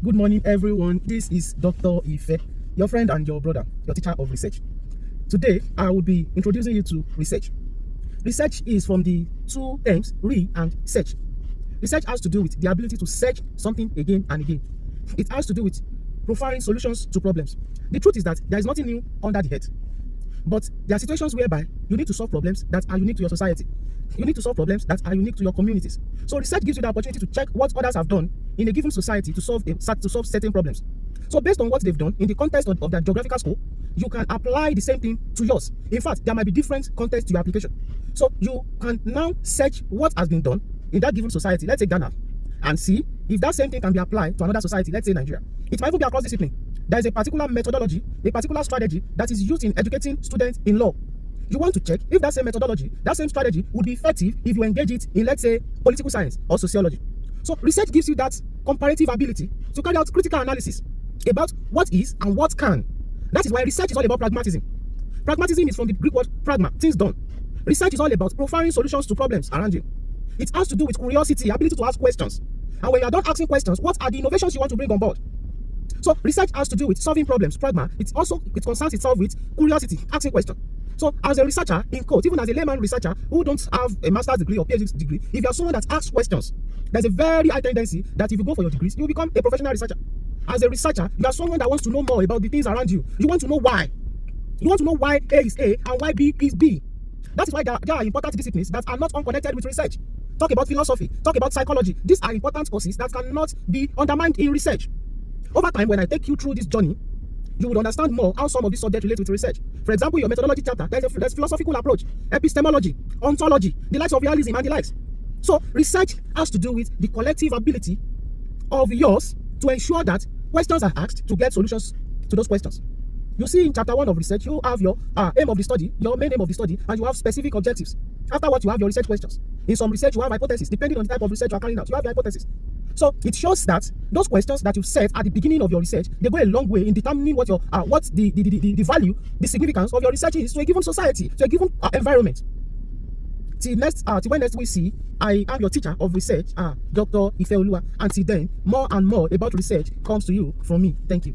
Good morning, everyone. This is Dr. Ife, your friend and your brother, your teacher of research. Today, I will be introducing you to research. Research is from the two terms, re and search. Research has to do with the ability to search something again and again. It has to do with profiling solutions to problems. The truth is that there is nothing new under the head. But there are situations whereby you need to solve problems that are unique to your society. You need to solve problems that are unique to your communities. So research gives you the opportunity to check what others have done in a given society to solve certain problems. So based on what they've done in the context of their geographical scope, you can apply the same thing to yours. In fact, there might be different context to your application. So you can now search what has been done in that given society, let's say Ghana, and see if that same thing can be applied to another society, let's say Nigeria. It might even be across discipline. There is a particular methodology, a particular strategy that is used in educating students in law. You want to check if that same methodology, that same strategy would be effective if you engage it in, let's say, political science or sociology. So research gives you that comparative ability to carry out critical analysis about what is and what can. That is why research is all about pragmatism. Pragmatism is from the Greek word pragma, things done. Research is all about profiling solutions to problems around you. It has to do with curiosity, ability to ask questions. And when you are done asking questions, what are the innovations you want to bring on board? So research has to do with solving problems, pragma. It concerns itself with curiosity, asking questions. So as a researcher, in quote, even as a layman researcher who don't have a master's degree or PhD degree, if you're someone that asks questions, there's a very high tendency that if you go for your degrees, you'll become a professional researcher. As a researcher, you are someone that wants to know more about the things around you. You want to know why. You want to know why A is A and why B is B. That is why there are important disciplines that are not unconnected with research. Talk about philosophy, talk about psychology. These are important courses that cannot be undermined in research. Over time, when I take you through this journey, you will understand more how some of these subjects relate with research. For example, your methodology chapter, there's philosophical approach, epistemology, ontology, the likes of realism and the likes. So research has to do with the collective ability of yours to ensure that questions are asked to get solutions to those questions. You see, in chapter 1 of research, you have your aim of the study, your main aim of the study, and you have specific objectives. After what, you have your research questions. In some research, you have hypotheses. Depending on the type of research you are carrying out, you have your hypothesis. So it shows that those questions that you set at the beginning of your research, they go a long way in determining what the value, the significance of your research is to a given society, to a given environment. Till when next we see, I am your teacher of research, Dr. Ifeoluwa. Until then, more and more about research comes to you from me. Thank you.